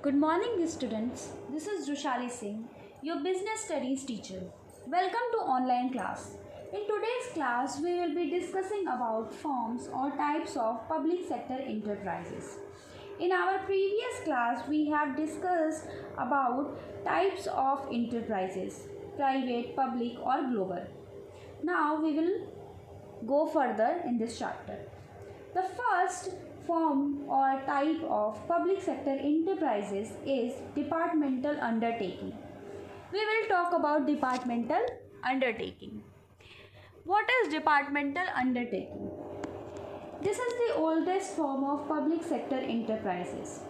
Good morning, students. This is Rushali Singh, your business studies teacher. Welcome to online class. In today's class, we will be discussing about forms or types of public sector enterprises. In our previous class, we have discussed about types of enterprises, private, public or global. Now we will go further in this chapter. The first form or type of public sector enterprises is departmental undertaking. We will talk about departmental undertaking. What is departmental undertaking? This is the oldest form of public sector enterprises.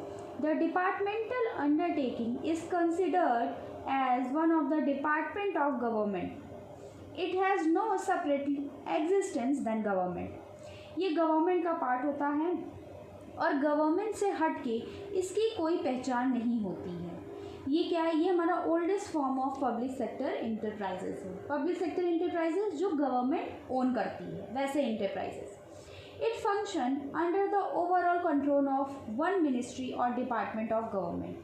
The departmental undertaking is considered as one of the department of government. It has no separate existence than government. ये government का part होता है और government से हट के इसकी कोई पहचान नहीं होती है. ये क्या है? ये हमारा oldest form of public sector enterprises है. पब्लिक सेक्टर इंटरप्राइजेस जो गवर्नमेंट ओन करती है, वैसे enterprises. It function under the overall control of one ministry और डिपार्टमेंट ऑफ गवर्नमेंट.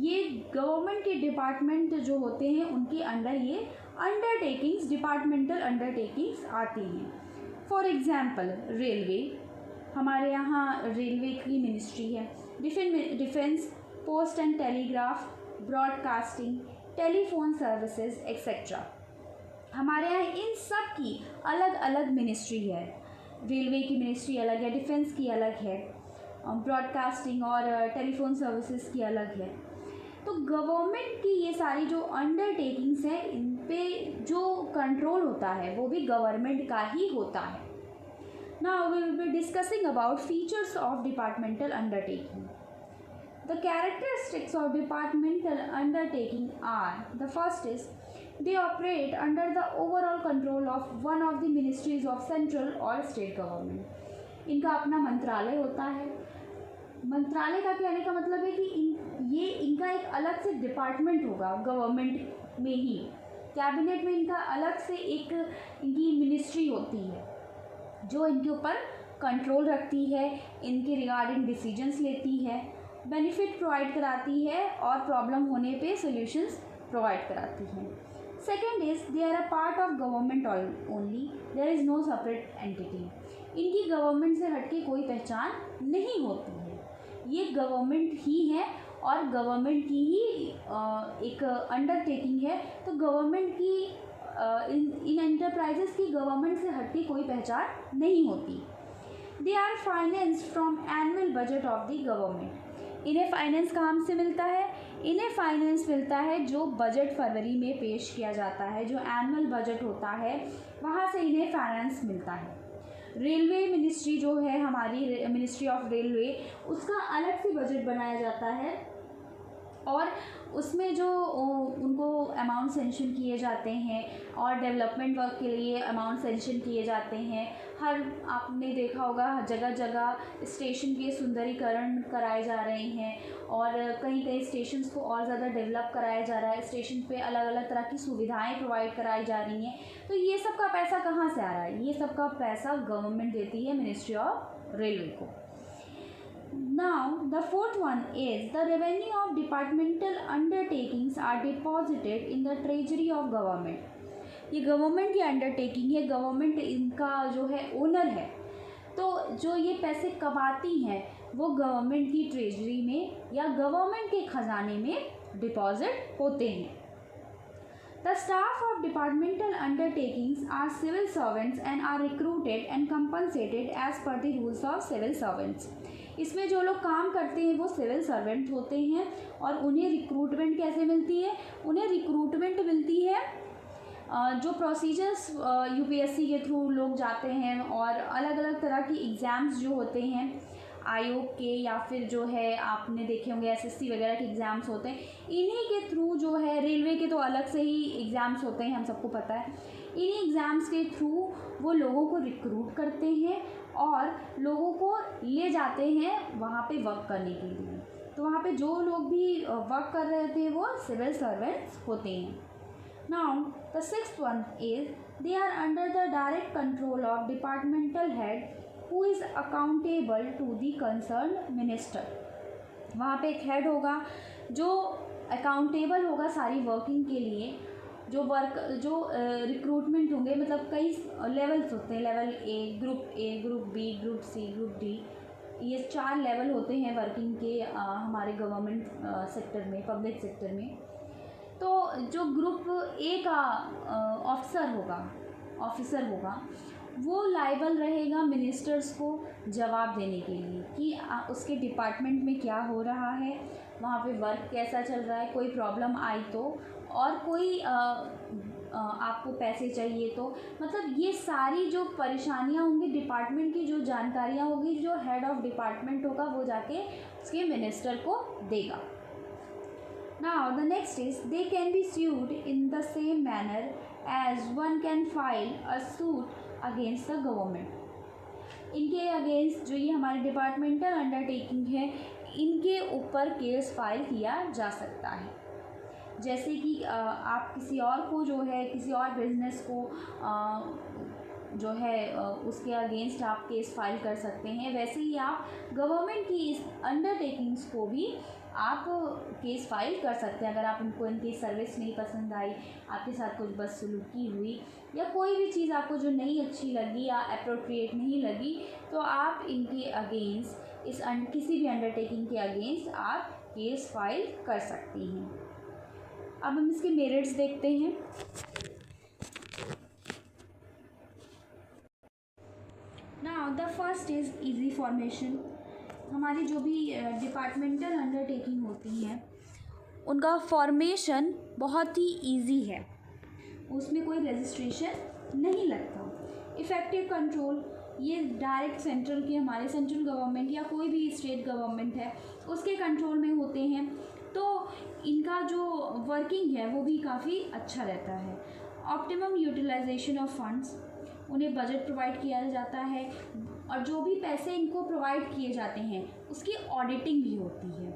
ये गवर्नमेंट के डिपार्टमेंट जो होते हैं उनके अंडर ये अंडरटेकिंग्स, डिपार्टमेंटल अंडरटेकिंग्स आती हैं. फॉर एग्ज़ाम्पल रेलवे, हमारे यहाँ रेलवे की मिनिस्ट्री है. Defence, post and telegraph, broadcasting, telephone services etcetera. हमारे यहाँ इन सब की अलग अलग मिनिस्ट्री है. रेलवे की मिनिस्ट्री अलग है, डिफेंस की अलग है, ब्रॉडकास्टिंग और टेलीफोन सर्विसेज की अलग है. तो गवर्नमेंट की ये सारी जो अंडरटेकिंग्स हैं, इन पे जो कंट्रोल होता है वो भी गवर्नमेंट का ही होता है. Now we will be discussing about features of departmental undertaking. The characteristics of departmental undertaking are, the first is they operate under the overall control of one of the ministries of central or state government. इनका अपना मंत्रालय होता है. मंत्रालय का कहने का मतलब है कि ये इनका एक अलग से डिपार्टमेंट होगा गवर्नमेंट में ही. कैबिनेट में इनका अलग से एक इनकी मिनिस्ट्री होती है जो इनके ऊपर कंट्रोल रखती है, इनके रिगार्डिंग डिसीजंस लेती है, बेनिफिट प्रोवाइड कराती है और प्रॉब्लम होने पे सॉल्यूशंस प्रोवाइड कराती है. Second is they are a part of government only, there is no separate entity. इनकी गवर्नमेंट से हटके कोई पहचान नहीं होती है. ये गवर्नमेंट ही है और गवर्नमेंट की ही एक अंडरटेकिंग है. तो गवर्नमेंट की इन एंटरप्राइजेस की गवर्नमेंट से हटके कोई पहचान नहीं होती. They are finance from annual budget of the government. इन्हें फाइनेंस कहाँ से मिलता है? इन्हें फाइनेंस मिलता है जो बजट फरवरी में पेश किया जाता है, जो एनुअल बजट होता है वहाँ से इन्हें फाइनेंस मिलता है. रेलवे मिनिस्ट्री जो है हमारी, मिनिस्ट्री ऑफ रेलवे, उसका अलग से बजट बनाया जाता है और उसमें जो उनको अमाउंट सेंशन किए जाते हैं और डेवलपमेंट वर्क के लिए अमाउंट सेंशन किए जाते हैं. हर आपने देखा होगा जगह जगह स्टेशन के सुंदरीकरण कराए जा रहे हैं और कहीं कहीं स्टेशंस को और ज़्यादा डेवलप कराया जा रहा है. स्टेशन पे अलग अलग तरह की सुविधाएं प्रोवाइड कराई जा रही हैं. तो ये सब का पैसा कहाँ से आ रहा है? ये सब का पैसा गवर्नमेंट देती है मिनिस्ट्री ऑफ रेलवे को. Now the fourth one is the revenue of departmental undertakings are deposited in the treasury of government. ये गवर्नमेंट की अंडरटेकिंग है, गवर्नमेंट इनका जो है ओनर है. तो जो ये पैसे कमाती हैं वो गवर्नमेंट की ट्रेजरी में या गवर्नमेंट के खजाने में डिपॉजिट होते हैं. The staff of departmental undertakings are civil servants and are recruited and compensated as per the rules of civil servants. इसमें जो लोग काम करते हैं वो सिविल सर्वेंट होते हैं और उन्हें रिक्रूटमेंट कैसे मिलती है? उन्हें रिक्रूटमेंट मिलती है जो प्रोसीजर्स यूपीएससी के थ्रू लोग जाते हैं और अलग अलग तरह की एग्ज़ाम्स जो होते हैं आयोग के, या फिर जो है आपने देखे होंगे एसएससी वगैरह के एग्ज़ाम्स होते हैं, इन्हीं के थ्रू जो है, रेलवे के तो अलग से ही एग्ज़ाम्स होते हैं, हम सबको पता है. इन्हीं एग्ज़ाम्स के थ्रू वो लोगों को रिक्रूट करते हैं और लोगों को ले जाते हैं वहाँ पे वर्क करने के लिए. तो वहाँ पे जो लोग भी वर्क कर रहे थे वो सिविल सर्वेंट्स होते हैं. Now the sixth one is they are under the direct control of departmental head who is accountable to the concerned minister. वहाँ पे एक हेड होगा जो अकाउंटेबल होगा सारी वर्किंग के लिए। जो रिक्रूटमेंट होंगे, मतलब कई लेवल्स होते हैं, level A, group B, group C, group D, ये 4 लेवल होते हैं वर्किंग के हमारे गवर्नमेंट सेक्टर में, पब्लिक सेक्टर में। तो जो ग्रुप ए का ऑफिसर होगा वो लायबल रहेगा मिनिस्टर्स को जवाब देने के लिए कि उसके डिपार्टमेंट में क्या हो रहा है, वहाँ पे वर्क कैसा चल रहा है, कोई प्रॉब्लम आई तो, और कोई आपको पैसे चाहिए तो, मतलब ये सारी जो परेशानियाँ होंगी डिपार्टमेंट की, जो जानकारियाँ होगी, जो हेड ऑफ डिपार्टमेंट होगा वो जाके उसके मिनिस्टर को देगा। Now the next is they can be sued in the same manner as one can file a suit against the government. इनके अगेंस्ट जो ये हमारे डिपार्टमेंटल अंडरटेकिंग है, इनके ऊपर केस फाइल किया जा सकता है। जैसे कि आप किसी और को जो है, किसी और बिजनेस को जो है उसके अगेंस्ट आप केस फाइल कर सकते हैं, वैसे ही आप गवर्नमेंट की इस अंडरटेकिंग्स को भी आप केस फाइल कर सकते हैं। अगर आप इनको इनकी सर्विस नहीं पसंद आई, आपके साथ कुछ बदसलूकी हुई, या कोई भी चीज़ आपको जो नहीं अच्छी लगी या अप्रोप्रिएट नहीं लगी, तो आप इनके अगेंस्ट किसी भी अंडरटेकिंग के अगेंस्ट आप केस फाइल कर सकती हैं। अब हम इसके मेरिट्स देखते हैं। Now the first is easy formation. हमारी जो भी डिपार्टमेंटल अंडरटेकिंग होती हैं उनका फॉर्मेशन बहुत ही इजी है, उसमें कोई रजिस्ट्रेशन नहीं लगता। इफ़ेक्टिव कंट्रोल, ये डायरेक्ट सेंट्रल के, हमारे सेंट्रल गवर्नमेंट या कोई भी स्टेट गवर्नमेंट है उसके कंट्रोल में होते हैं, तो इनका जो वर्किंग है वो भी काफ़ी अच्छा रहता है। ऑप्टिमम यूटिलाइजेशन ऑफ फंड्स, उन्हें बजट प्रोवाइड किया जाता है, और जो भी पैसे इनको प्रोवाइड किए जाते हैं उसकी ऑडिटिंग भी होती है।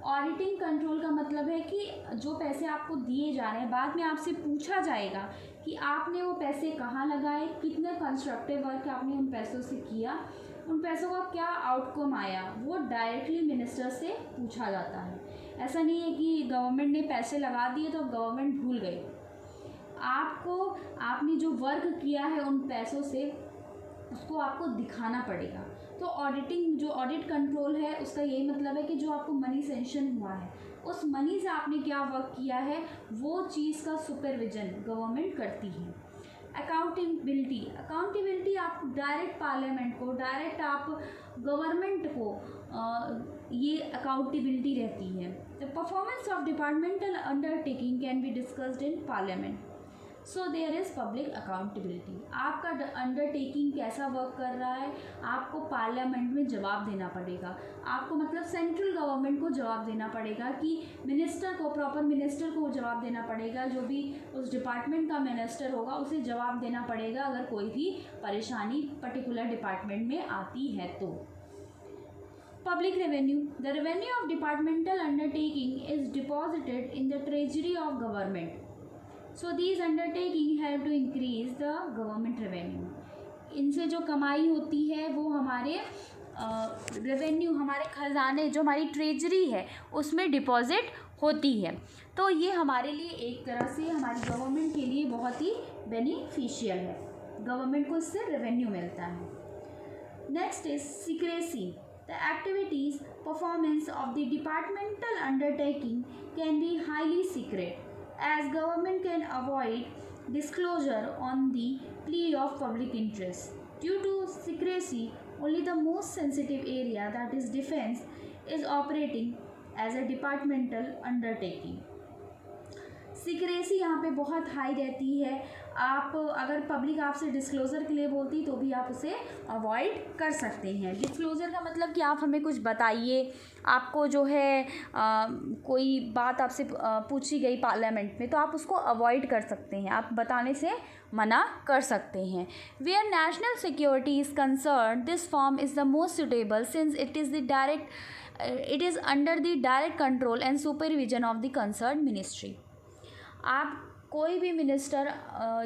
ऑडिटिंग कंट्रोल का मतलब है कि जो पैसे आपको दिए जा रहे हैं, बाद में आपसे पूछा जाएगा कि आपने वो पैसे कहाँ लगाए, कितने कंस्ट्रक्टिव वर्क आपने उन पैसों से किया, उन पैसों का क्या आउटकम आया, वो डायरेक्टली मिनिस्टर से पूछा जाता है। ऐसा नहीं है कि गवर्नमेंट ने पैसे लगा दिए तो गवर्नमेंट भूल गई। आपने जो वर्क किया है उन पैसों से, उसको आपको दिखाना पड़ेगा। तो जो ऑडिट कंट्रोल है उसका यही मतलब है कि जो आपको मनी सेंशन हुआ है, उस मनी से आपने क्या वर्क किया है, वो चीज़ का सुपरविजन गवर्नमेंट करती है। अकाउंटेबिलिटी आप डायरेक्ट पार्लियामेंट को, डायरेक्ट आप गवर्नमेंट को ये अकाउंटेबिलिटी रहती है। The performance of departmental undertaking can be discussed in parliament, so there is public accountability. आपका अंडरटेकिंग कैसा वर्क कर रहा है, आपको पार्लियामेंट में जवाब देना पड़ेगा। आपको मतलब सेंट्रल गवर्नमेंट को जवाब देना पड़ेगा, कि प्रॉपर मिनिस्टर को जवाब देना पड़ेगा, जो भी उस डिपार्टमेंट का मिनिस्टर होगा उसे जवाब देना पड़ेगा अगर कोई भी परेशानी पर्टिकुलर डिपार्टमेंट में आती है तो। Public revenue. The revenue of departmental undertaking is deposited in the treasury of government. So these undertaking help to increase the government revenue. इनसे जो कमाई होती है वो हमारे रेवेन्यू, हमारे खजाने, जो हमारी ट्रेजरी है उसमें डिपॉजिट होती है। तो ये हमारे लिए एक तरह से, हमारी गवर्नमेंट के लिए बहुत ही बेनिफिशियल है, गवर्नमेंट को इससे रेवेन्यू मिलता है। Next is secrecy. The activities performance of the departmental undertaking can be highly secret, as government can avoid disclosure on the plea of public interest. Due to secrecy, only the most sensitive area, that is defense, is operating as a departmental undertaking. Secrecy यहाँ पे बहुत high रहती है। आप अगर public आपसे disclosure के लिए बोलती तो भी आप उसे अवॉइड कर सकते हैं। डिस्क्लोज़र का मतलब कि आप हमें कुछ बताइए, आपको जो है कोई बात आपसे पूछी गई पार्लियामेंट में तो आप उसको अवॉइड कर सकते हैं, आप बताने से मना कर सकते हैं। Where national security is concern, this form is the most suitable since it is under the direct control and supervision of the concern ministry. आप कोई भी मिनिस्टर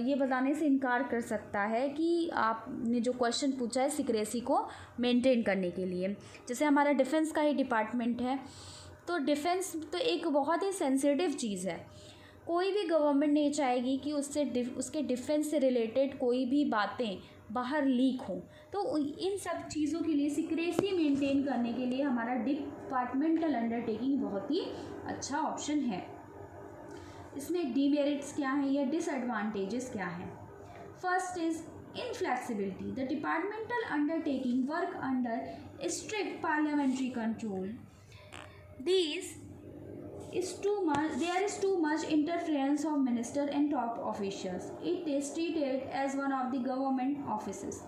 ये बताने से इनकार कर सकता है कि आपने जो क्वेश्चन पूछा है सीक्रेसी को मेंटेन करने के लिए। जैसे हमारा डिफेंस का ही डिपार्टमेंट है, तो डिफेंस तो एक बहुत ही सेंसिटिव चीज़ है। कोई भी गवर्नमेंट नहीं चाहेगी कि उसके डिफेंस से रिलेटेड कोई भी बातें बाहर लीक हों। तो इन सब चीज़ों के लिए सीक्रेसी मेंटेन करने के लिए हमारा डिपार्टमेंटल अंडरटेकिंग बहुत ही अच्छा ऑप्शन है। इसमें डीमेरिट्स क्या हैं या डिसएडवांटेजेस क्या हैं? First is inflexibility. The departmental undertaking work under strict parliamentary control. There is too much interference of minister and top officials. It is treated as one of the government offices.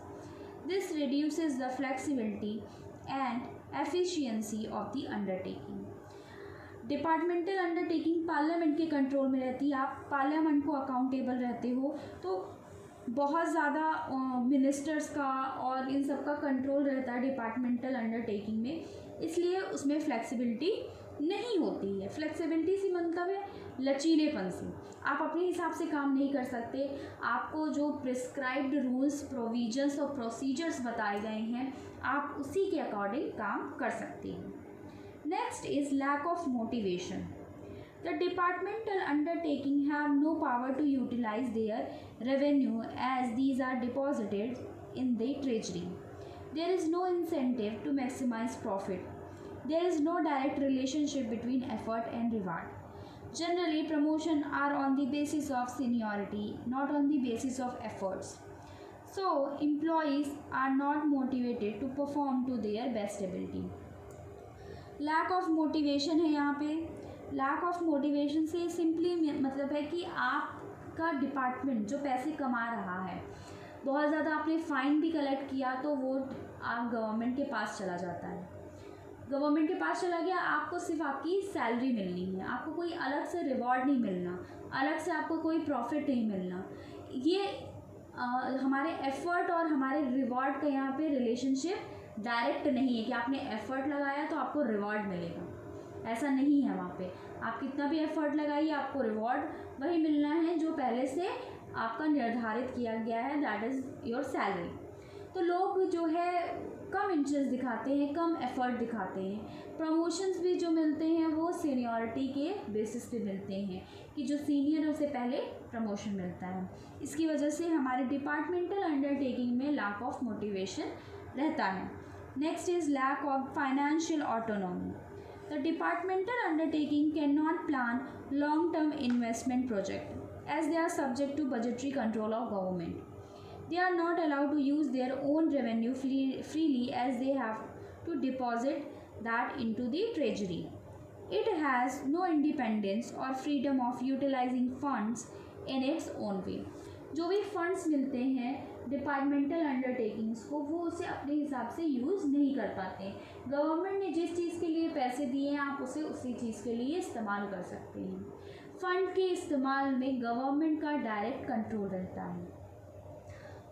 This reduces the flexibility and efficiency of the undertaking. Departmental undertaking parliament के control में रहती है। आप parliament को accountable रहते हो, तो बहुत ज़्यादा मिनिस्टर्स का और इन सब का कंट्रोल रहता है डिपार्टमेंटल अंडरटेकिंग में, इसलिए उसमें फ्लेक्सिबिलिटी नहीं होती है। फ्लेक्सिबिलिटी से मतलब है लचीलेपन से। आप अपने हिसाब से काम नहीं कर सकते। आपको जो प्रिस्क्राइब्ड रूल्स, प्रोविजंस और प्रोसीजर्स बताए गए हैं, आप उसी के अकॉर्डिंग काम कर सकते हैं। Next is lack of motivation. The departmental undertaking have no power to utilize their revenue as these are deposited in the treasury. There is no incentive to maximize profit. There is no direct relationship between effort and reward. Generally, promotion are on the basis of seniority, not on the basis of efforts. So, employees are not motivated to perform to their best ability. Lack of motivation है यहाँ पे। Lack of motivation से simply मतलब है कि आपका department जो पैसे कमा रहा है, बहुत ज़्यादा आपने फ़ाइन भी कलेक्ट किया तो वो आप गवर्नमेंट के पास चला जाता है। गवर्नमेंट के पास चला गया, आपको सिर्फ आपकी सैलरी मिलनी है, आपको कोई अलग से रिवॉर्ड नहीं मिलना, अलग से आपको कोई प्रॉफिट नहीं मिलना। ये हमारे एफ़र्ट और हमारे रिवॉर्ड का यहाँ पे रिलेशनशिप डायरेक्ट नहीं है कि आपने एफ़र्ट लगाया तो आपको रिवॉर्ड मिलेगा, ऐसा नहीं है। वहाँ पे आप कितना भी एफ़र्ट लगाइए, आपको रिवॉर्ड वही मिलना है जो पहले से आपका निर्धारित किया गया है, दैट इज़ योर सैलरी। तो लोग जो है कम इंटरेस्ट दिखाते हैं, कम एफ़र्ट दिखाते हैं। प्रमोशंस भी जो मिलते हैं वो सीनियरिटी के बेसिस पे मिलते हैं कि जो सीनियर है उसे पहले प्रमोशन मिलता है। इसकी वजह से हमारे डिपार्टमेंटल अंडरटेकिंग में लैक ऑफ मोटिवेशन रहता है। Next is lack of financial autonomy. The departmental undertaking cannot plan long-term investment projects as they are subject to budgetary control of government. They are not allowed to use their own revenue freely as they have to deposit that into the treasury. It has no independence or freedom of utilizing funds in its own way. जो भी funds मिलते हैं departmental undertakings को, वो उसे अपने हिसाब से यूज़ नहीं कर पाते। गवर्नमेंट ने जिस चीज़ के लिए पैसे दिए हैं, आप उसे उसी चीज़ के लिए इस्तेमाल कर सकते हैं। फ़ंड के इस्तेमाल में गवर्नमेंट का डायरेक्ट कंट्रोल रहता है।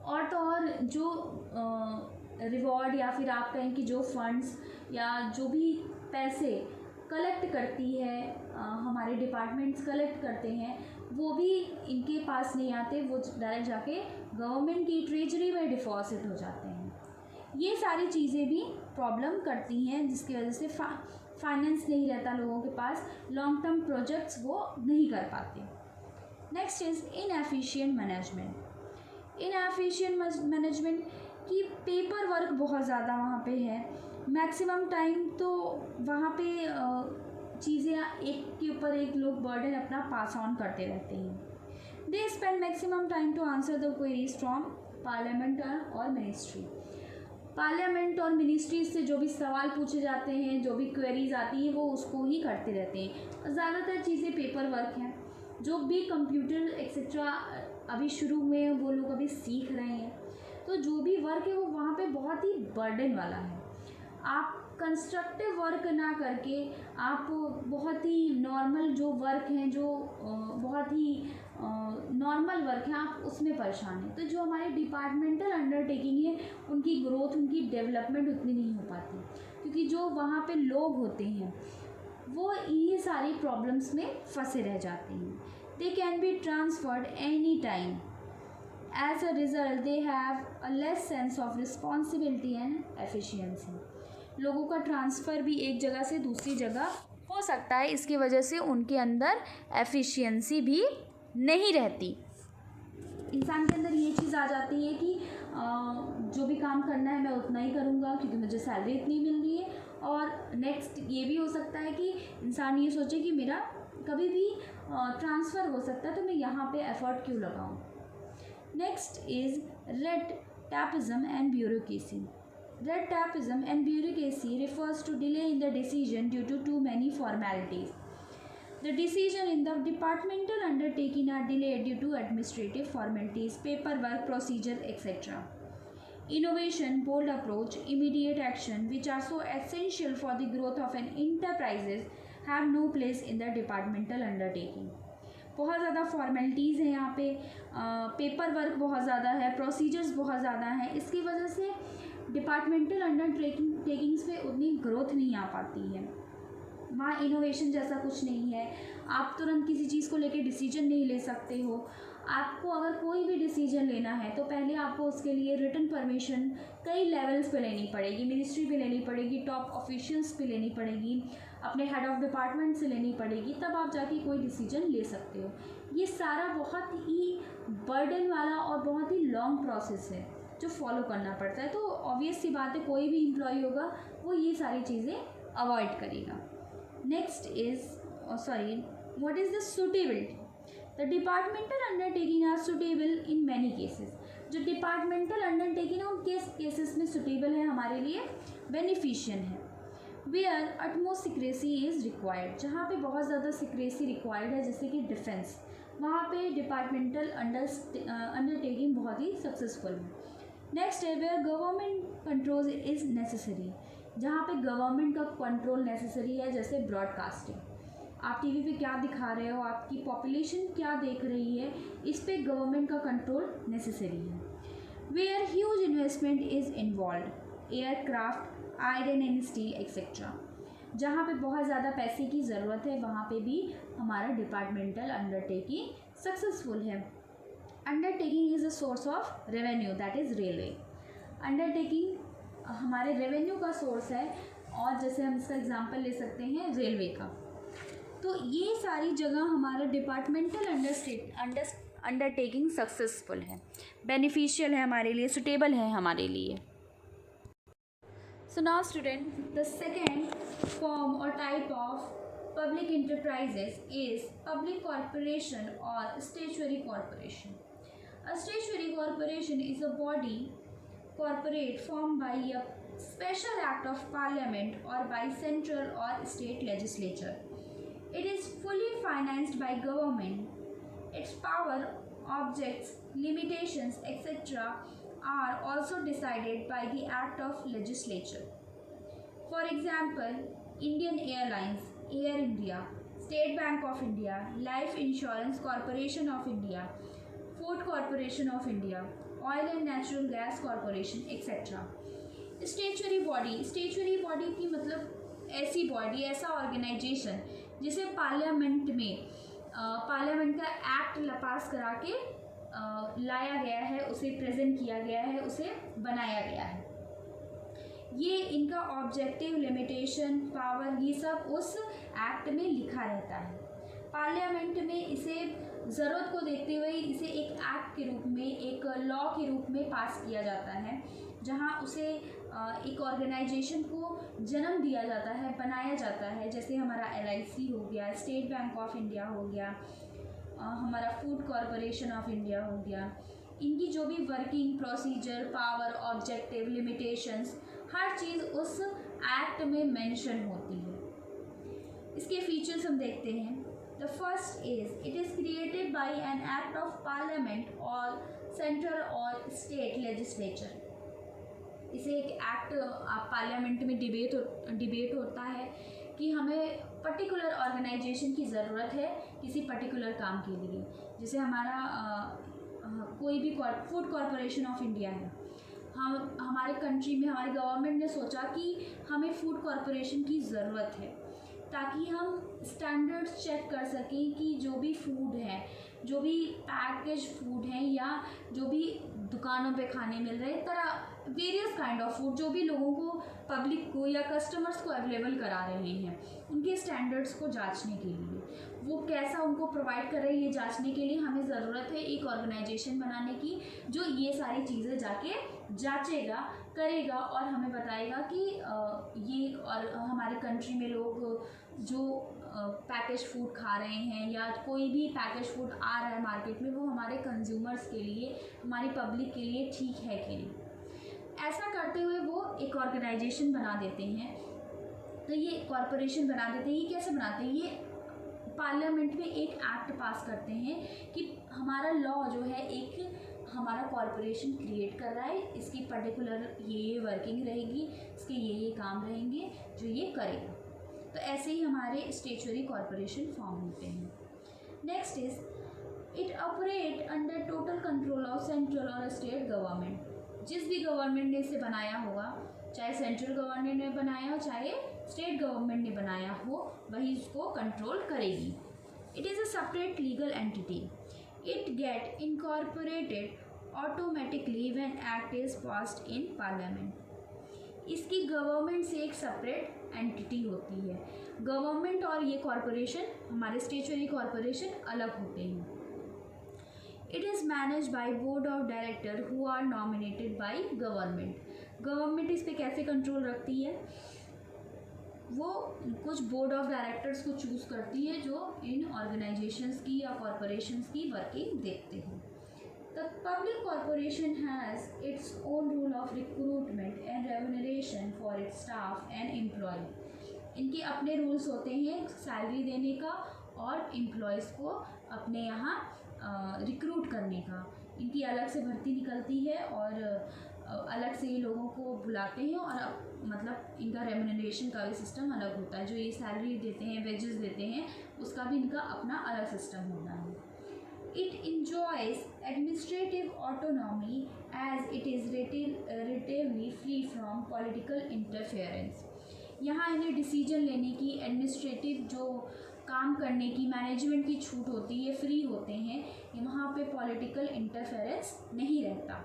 और तो और जो रिवॉर्ड या फिर आप कहें कि जो फंड्स या जो भी पैसे कलेक्ट करती है हमारे डिपार्टमेंट्स कलेक्ट करते हैं, वो भी इनके पास नहीं आते, वो डायरेक्ट जाके गवर्नमेंट की ट्रेजरी में डिपॉजिट हो जाते हैं। ये सारी चीज़ें भी प्रॉब्लम करती हैं, जिसकी वजह से फाइनेंस नहीं रहता लोगों के पास, लॉन्ग टर्म प्रोजेक्ट्स वो नहीं कर पाते। Next is inefficient management. Inefficient management की पेपर वर्क बहुत ज़्यादा वहाँ पे है। मैक्सिमम टाइम तो वहाँ पे चीज़ें एक के ऊपर एक लोग बर्डन अपना पास ऑन करते रहते हैं। They spend maximum time to answer the queries from parliament और मिनिस्ट्री। पार्लियामेंट और मिनिस्ट्री से जो भी सवाल पूछे जाते हैं, जो भी क्वेरीज आती हैं, वो उसको ही करते रहते हैं। ज़्यादातर चीज़ें पेपर वर्क हैं। जो भी कंप्यूटर एक्सेट्रा अभी शुरू में वो लोग अभी सीख रहे हैं, तो जो भी वर्क है वो वहाँ पे बहुत ही बर्डन वाला है। आप कंस्ट्रक्टिव वर्क ना करके आप बहुत ही नॉर्मल जो वर्क हैं, जो बहुत ही नॉर्मल वर्क हैं, आप उसमें परेशान हैं। तो जो हमारे डिपार्टमेंटल अंडरटेकिंग है, उनकी ग्रोथ, उनकी डेवलपमेंट उतनी नहीं हो पाती, क्योंकि जो वहाँ पे लोग होते हैं वो इन्हीं सारी प्रॉब्लम्स में फंसे रह जाते हैं। they can be transferred anytime. As a result, they have a less sense of responsibility and efficiency. लोगों का ट्रांसफ़र भी एक जगह से दूसरी जगह हो सकता है, इसकी वजह से उनके अंदर एफिशिएंसी भी नहीं रहती। इंसान के अंदर ये चीज़ आ जाती है कि जो भी काम करना है मैं उतना ही करूँगा क्योंकि मुझे सैलरी इतनी मिल रही है। और नेक्स्ट ये भी हो सकता है कि इंसान ये सोचे कि मेरा कभी भी ट्रांसफ़र हो सकता है, तो मैं यहाँ पे एफर्ट क्यों लगाऊँ। Next is red tapism and bureaucracy. Red tapeism and bureaucracy refers to delay in the decision due to too many formalities. The decision in the departmental undertaking are delayed due to administrative formalities, paperwork, procedure, etc. Innovation, bold approach, immediate action, which are so essential for the growth of an enterprises, have no place in the departmental undertaking. बहुत ज़्यादा formalities हैं यहाँ पे, paper work बहुत ज़्यादा है, procedures बहुत ज़्यादा हैं, इसकी वजह से डिपार्टमेंटल अंडरटेकिंग्स पे उतनी ग्रोथ नहीं आ पाती है। वहाँ इनोवेशन जैसा कुछ नहीं है, आप तुरंत किसी चीज़ को लेके डिसीजन नहीं ले सकते हो। आपको अगर कोई भी डिसीजन लेना है तो पहले आपको उसके लिए रिटन परमिशन कई लेवल्स पे लेनी पड़ेगी, मिनिस्ट्री पे लेनी पड़ेगी, टॉप ऑफिशियल्स पे लेनी पड़ेगी, अपने हेड ऑफ डिपार्टमेंट से लेनी पड़ेगी, तब आप जाके कोई डिसीजन ले सकते हो। ये सारा बहुत ही बर्डन वाला और बहुत ही लॉन्ग प्रोसेस है जो फॉलो करना पड़ता है। तो ऑब्वियस सी बात है, कोई भी एम्प्लॉय होगा वो ये सारी चीज़ें अवॉइड करेगा। Next is what is the suitability? The departmental undertaking are suitable in many cases. जो डिपार्टमेंटल अंडरटेकिंग है उन केसेस में सुटेबल है, हमारे लिए बेनिफिशियल है। Where utmost secrecy is required, जहाँ पे बहुत ज़्यादा सिक्रेसी रिक्वायर्ड है, जैसे कि डिफेंस, वहाँ पे डिपार्टमेंटल अंडरटेकिंग बहुत ही सक्सेसफुल है। नेक्स्ट है where government control is necessary, जहाँ पे गवर्नमेंट का कंट्रोल नेसेसरी है, जैसे ब्रॉडकास्टिंग, आप टीवी पे क्या दिखा रहे हो, आपकी पॉपुलेशन क्या देख रही है, इस पे गवर्नमेंट का कंट्रोल नेसेसरी है। Where huge investment is involve, aircraft, iron and steel etcetera, जहाँ पे बहुत ज़्यादा पैसे की ज़रूरत है, वहाँ पे भी हमारा डिपार्टमेंटल अंडरटेकिंग सक्सेसफुल है। Undertaking is a source of revenue, that is railway. Undertaking हमारे रेवेन्यू का सोर्स है, और जैसे हम इसका एग्जांपल ले सकते हैं रेलवे का। तो ये सारी जगह हमारा डिपार्टमेंटल अंडरटेकिंग सक्सेसफुल है, बेनिफिशियल है हमारे लिए, सुटेबल है हमारे लिए। So now student, the second form or type of public enterprises is public corporation or statutory corporation. A statutory corporation is a body corporate formed by a special act of parliament or by central or state legislature. It is fully financed by government. Its power, objects, limitations, etc. are also decided by the act of legislature. For example, Indian Airlines, Air India, State Bank of India, Life Insurance Corporation of India, Food Corporation of India, Oil and Natural Gas Corporation, etc. Statutory body की मतलब ऐसी body, ऐसा organisation जिसे parliament का act पास करा के लाया गया है, उसे प्रेजेंट किया गया है, उसे बनाया गया है। ये इनका ऑब्जेक्टिव, लिमिटेशन, पावर, ये सब उस एक्ट में लिखा रहता है। पार्लियामेंट में इसे ज़रूरत को देखते हुए इसे एक एक्ट के रूप में, एक लॉ के रूप में पास किया जाता है, जहाँ उसे एक ऑर्गेनाइजेशन को जन्म दिया जाता है, बनाया जाता है। जैसे हमारा LIC हो गया, स्टेट बैंक ऑफ इंडिया हो गया, हमारा फूड कॉरपोरेशन ऑफ इंडिया हो गया। इनकी जो भी working, procedure, power, objective, limitations, हर चीज़ उस एक्ट में मेंशन होती है। इसके फीचर्स हम देखते हैं। The first is it is created by an act of parliament और सेंट्रल और स्टेट लेजिस्लेचर। इसे एक एक्ट पार्लियामेंट में डिबेट होता है कि हमें पर्टिकुलर ऑर्गेनाइजेशन की ज़रूरत है किसी पर्टिकुलर काम के लिए। जैसे हमारा कोई भी फूड कॉरपोरेशन ऑफ इंडिया है, हम हमारे कंट्री में हमारे गवर्नमेंट ने सोचा कि हमें फूड कॉरपोरेशन की ज़रूरत है, ताकि हम स्टैंडर्ड्स चेक कर सकें कि जो भी फूड है, जो भी पैकेज फूड है या जो भी दुकानों पे खाने मिल रहे तरह वेरियस काइंड ऑफ फूड जो भी लोगों को, पब्लिक को या कस्टमर्स को अवेलेबल करा रहे हैं, उनके स्टैंडर्ड्स को जांचने के लिए, वो कैसा उनको प्रोवाइड कर रहे हैं ये जांचने के लिए हमें ज़रूरत है एक ऑर्गेनाइजेशन बनाने की जो ये सारी चीज़ें जाके जांचेगा, करेगा और हमें बताएगा कि ये और हमारे कंट्री में लोग जो पैकेज फूड खा रहे हैं या कोई भी पैकेज फूड आ रहा है मार्केट में वो हमारे कंज्यूमर्स के लिए, हमारी पब्लिक के लिए ठीक है कि नहीं। ऐसा करते हुए वो एक ऑर्गेनाइजेशन बना देते हैं। तो ये कॉरपोरेशन बना देते हैं। ये कैसे बनाते हैं? ये पार्लियामेंट में एक एक्ट पास करते हैं कि हमारा लॉ जो है एक हमारा कॉरपोरेशन क्रिएट कर रहा है, इसकी पर्टिकुलर ये वर्किंग रहेगी, इसके ये काम रहेंगे जो ये करेगा। तो ऐसे ही हमारे स्टेचुअरी कॉरपोरेशन फॉर्म होते हैं। Next is it operate under total control of central और स्टेट गवर्नमेंट। जिस भी गवर्नमेंट ने इसे बनाया होगा, चाहे सेंट्रल गवर्नमेंट ने बनाया हो चाहे स्टेट गवर्नमेंट ने बनाया हो, वही इसको कंट्रोल करेगी। It is a separate legal entity. It get incorporated automatically when act is passed in parliament. इसकी गवर्नमेंट से एक सेपरेट एंटिटी होती है। गवर्नमेंट और ये कॉरपोरेशन, हमारे स्टेचुअरी कॉरपोरेशन अलग होते हैं। It is manage by board of director who are nominated by government. Government इस पर कैसे कंट्रोल रखती है? वो कुछ बोर्ड ऑफ डायरेक्टर्स को चूज़ करती है जो इन ऑर्गेनाइजेशंस की या कॉरपोरेशंस की वर्किंग देखते हैं। The public corporation has its own rule of recruitment and remuneration for its staff and employee। इनके अपने रूल्स होते हैं सैलरी देने का और एम्प्लॉयज़ को अपने यहाँ रिक्रूट करने का। इनकी अलग से भर्ती निकलती है और अलग से ये लोगों को बुलाते हैं और मतलब इनका रेम्यूनरेशन का भी सिस्टम अलग होता है। जो ये सैलरी देते हैं, वेजेस देते हैं, उसका भी इनका अपना अलग सिस्टम होता है। It enjoys administrative autonomy as it is relatively free from political interference। यहाँ इन्हें डिसीजन लेने की, एडमिनिस्ट्रेटिव जो काम करने की, मैनेजमेंट की छूट होती है, फ्री होते हैं। वहाँ पे पॉलिटिकल इंटरफेरेंस नहीं रहता।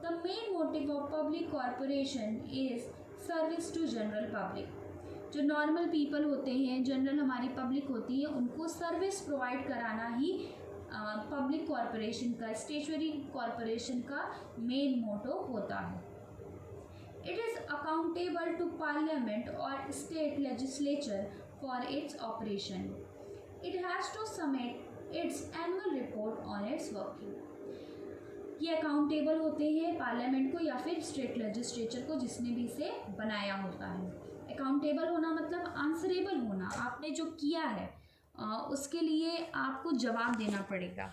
The main motive of public corporation is service to general public. जो नॉर्मल पीपल होते हैं, जनरल हमारी पब्लिक होती है, उनको सर्विस प्रोवाइड कराना ही पब्लिक कॉरपोरेशन का, स्टेचुअरी कॉरपोरेशन का मेन मोटो होता है। It is accountable to parliament और state legislature for its operation. It has to submit its annual report on its working. ये अकाउंटेबल होते हैं पार्लियामेंट को या फिर स्टेट लेजिस्लेचर को, जिसने भी इसे बनाया होता है। अकाउंटेबल होना मतलब आंसरेबल होना, आपने जो किया है उसके लिए आपको जवाब देना पड़ेगा।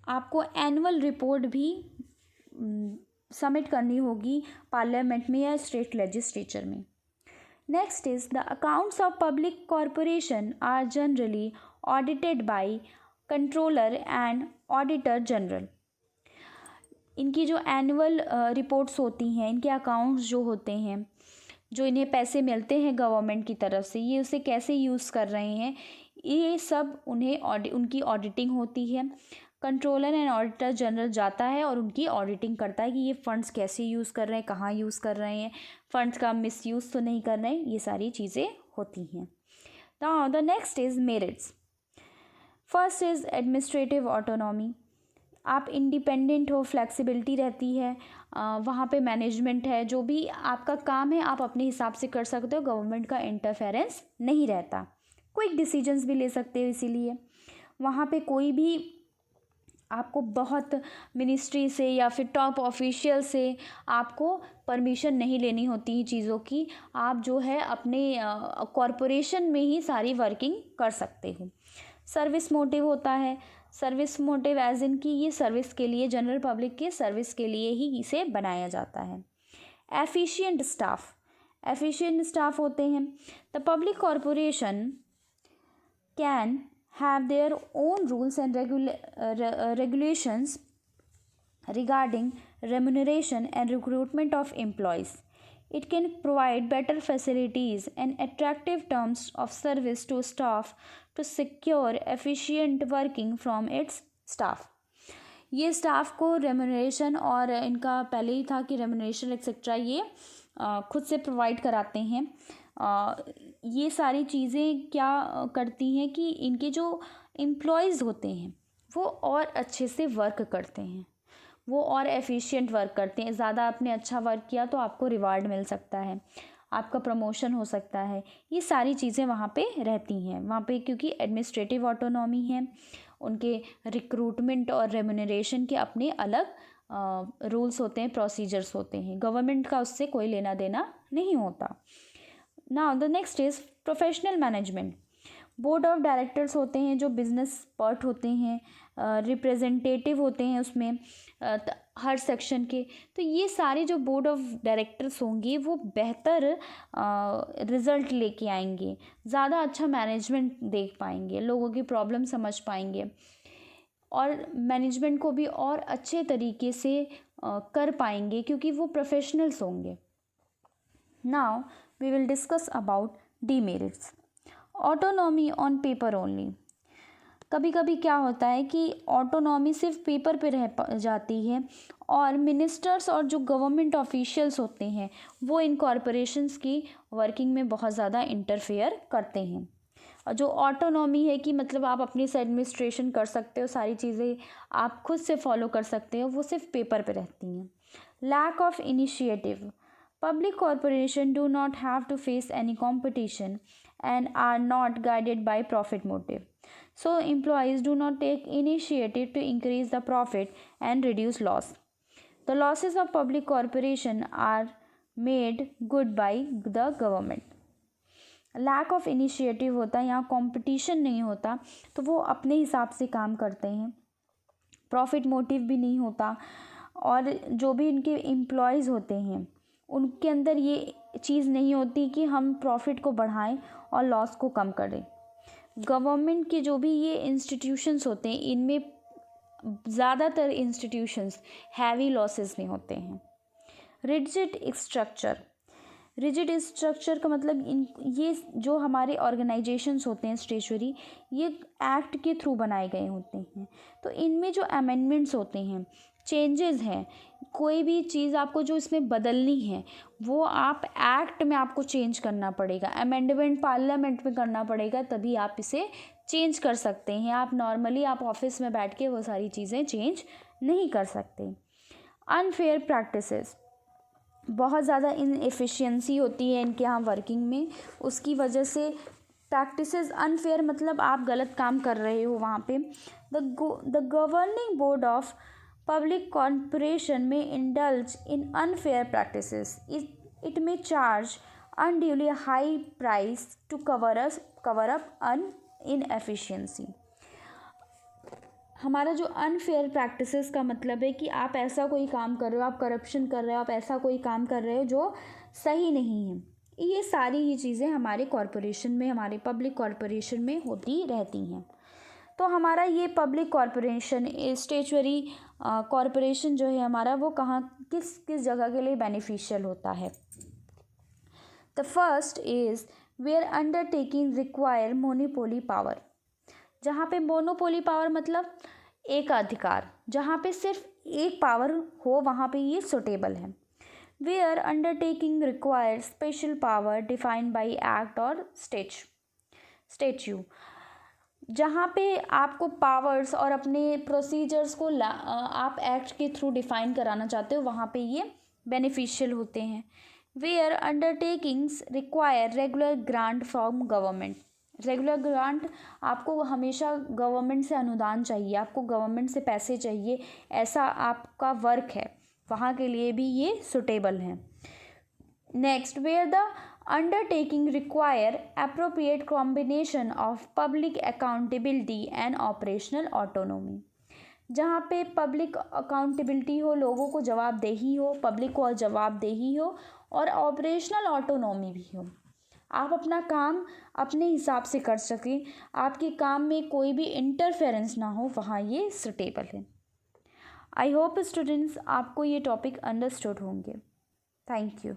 आपको एनुअल रिपोर्ट भी सबमिट करनी होगी पार्लियामेंट में या स्टेट लेजिस्लेचर में। Next is the accounts of public corporation are generally audited by controller and auditor general. इनकी जो एनुअल रिपोर्ट्स होती हैं, इनके अकाउंट्स जो होते हैं, जो इन्हें पैसे मिलते हैं गवर्नमेंट की तरफ से, ये उसे कैसे यूज़ कर रहे हैं, ये सब उन्हें उनकी ऑडिटिंग होती है। कंट्रोलर एंड ऑडिटर जनरल जाता है और उनकी ऑडिटिंग करता है कि ये फ़ंड्स कैसे यूज़ कर रहे हैं, कहाँ यूज़ कर रहे हैं, फ़ंड्स का मिसयूज़ तो नहीं कर रहे हैं, ये सारी चीज़ें होती हैं। Now the next is merits. First is administrative autonomy. आप इंडिपेंडेंट हो, फ्लेक्सिबिलिटी रहती है, वहाँ पे मैनेजमेंट है, जो भी आपका काम है आप अपने हिसाब से कर सकते हो, गवर्नमेंट का इंटरफेरेंस नहीं रहता, क्विक डिसीजंस भी ले सकते हो। इसीलिए वहाँ पे कोई भी आपको बहुत मिनिस्ट्री से या फिर टॉप ऑफिशियल से आपको परमिशन नहीं लेनी होती है चीज़ों की। आप जो है अपने कॉरपोरेशन में ही सारी वर्किंग कर सकते हो। सर्विस मोटिव होता है। सर्विस मोटिव एज इन कि ये सर्विस के लिए, जनरल पब्लिक के सर्विस के लिए ही इसे बनाया जाता है। Efficient staff. एफिशिएंट स्टाफ होते हैं। The public corporation can have their own rules and regulations regarding remuneration and recruitment of employees। It can provide better facilities and attractive terms of service to staff to secure efficient working from its staff. ये staff को remuneration, और इनका पहले ही था कि remuneration etcetera ये खुद से प्रोवाइड कराते हैं। ये सारी चीज़ें क्या करती हैं कि इनके जो एम्प्लॉयज़ होते हैं वो और अच्छे से वर्क करते हैं, वो और एफिशिएंट वर्क करते हैं। ज़्यादा आपने अच्छा वर्क किया तो आपको रिवार्ड मिल सकता है, आपका प्रमोशन हो सकता है। ये सारी चीज़ें वहाँ पे रहती हैं वहाँ पे, क्योंकि एडमिनिस्ट्रेटिव ऑटोनॉमी है, उनके रिक्रूटमेंट और रेमुनरेशन के अपने अलग रूल्स होते हैं, प्रोसीजर्स होते हैं। गवर्नमेंट का उससे कोई लेना देना नहीं होता। Now the next is professional management. Board of directors होते हैं जो बिजनेस एक्सपर्ट होते हैं, रिप्रेजेंटेटिव होते हैं उसमें हर सेक्शन के। तो ये सारे जो बोर्ड ऑफ डायरेक्टर्स होंगे वो बेहतर रिजल्ट लेके आएंगे, ज़्यादा अच्छा मैनेजमेंट देख पाएंगे, लोगों की प्रॉब्लम समझ पाएंगे और मैनेजमेंट को भी और अच्छे तरीके से कर पाएंगे, क्योंकि वो प्रोफेशनल्स होंगे। Now we will discuss about demerits. Autonomy on paper only. कभी कभी क्या होता है कि ऑटोनॉमी सिर्फ पेपर पे रह जाती है और मिनिस्टर्स और जो गवर्नमेंट ऑफिशियल्स होते हैं वो इन कॉरपोरेशंस की वर्किंग में बहुत ज़्यादा इंटरफेयर करते हैं। और जो ऑटोनॉमी है कि मतलब आप अपनी से एडमिनिस्ट्रेशन कर सकते हो, सारी चीज़ें आप खुद से फॉलो कर सकते हो, वो सिर्फ पेपर पे रहती हैं। Lack of initiative. Public corporations do not have to face any competition and are not guided by profit motive. So employees do not take initiative to increase the profit and reduce loss. The losses of public corporation are made good by the government. Lack of initiative होता है, यहाँ competition नहीं होता तो वो अपने हिसाब से काम करते हैं, प्रॉफिट मोटिव भी नहीं होता, और जो भी इनके एम्प्लॉयज़ होते हैं उनके अंदर ये चीज़ नहीं होती कि हम प्रॉफिट को बढ़ाएं और लॉस को कम करें। गवर्नमेंट के जो भी ये इंस्टीट्यूशंस होते हैं इनमें ज़्यादातर इंस्टीट्यूशंस हैवी लॉसेस में होते हैं। Rigid structure. रिजिड स्ट्रक्चर का मतलब ये जो हमारे ऑर्गेनाइजेशंस होते हैं स्टेचुरी, ये एक्ट के थ्रू बनाए गए होते हैं। तो इनमें जो अमेंडमेंट्स होते हैं, चेंजेस हैं, कोई भी चीज़ आपको जो इसमें बदलनी है वो आप एक्ट में आपको चेंज करना पड़ेगा, अमेंडमेंट पार्लियामेंट में करना पड़ेगा, तभी आप इसे चेंज कर सकते हैं। आप नॉर्मली आप ऑफिस में बैठ के वो सारी चीज़ें चेंज नहीं कर सकते। Unfair practices. बहुत ज़्यादा इनएफिशिएंसी होती है इनके यहाँ वर्किंग में, उसकी वजह से प्रैक्टिसेस अनफेयर मतलब आप गलत काम कर रहे हो वहाँ पे। The governing board of public corporation may indulge in unfair practices. It may charge unduly high price to cover up inefficiency. हमारा जो अनफेयर प्रैक्टिसेस का मतलब है कि आप ऐसा कोई काम कर रहे हो, आप करप्शन कर रहे हो, आप ऐसा कोई काम कर रहे हो जो सही नहीं है। ये सारी ही चीज़ें हमारे कॉरपोरेशन में, हमारे पब्लिक कॉरपोरेशन में होती रहती हैं। तो हमारा ये पब्लिक कॉरपोरेशन, स्टेचुरी कॉरपोरेशन जो है हमारा, वो कहाँ किस किस जगह के लिए बेनिफिशियल होता है। The first is where undertaking require monopoly power. जहाँ पे मोनोपोली पावर मतलब एकाधिकार, जहाँ पे सिर्फ एक पावर हो वहाँ पे ये सुटेबल है। Where undertaking require special power defined by act और स्टेच्यू। जहाँ पे आपको पावर्स और अपने प्रोसीजर्स को आप एक्ट के थ्रू डिफाइन कराना चाहते हो, वहाँ पे ये बेनिफिशियल होते हैं। Where undertakings require regular grant from government. Regular grant, आपको हमेशा गवर्नमेंट से अनुदान चाहिए, आपको गवर्नमेंट से पैसे चाहिए, ऐसा आपका वर्क है, वहाँ के लिए भी ये सुटेबल है। Next, where the undertaking require appropriate combination of public accountability and operational autonomy। जहाँ पे पब्लिक अकाउंटेबिलिटी हो, लोगों को जवाबदेही हो, पब्लिक को जवाबदेही हो और ऑपरेशनल ऑटोनॉमी भी हो, आप अपना काम अपने हिसाब से कर सकें, आपके काम में कोई भी इंटरफेरेंस ना हो, वहाँ ये सुटेबल है। आई होप स्टूडेंट्स आपको ये टॉपिक अंडरस्टूड होंगे। Thank you.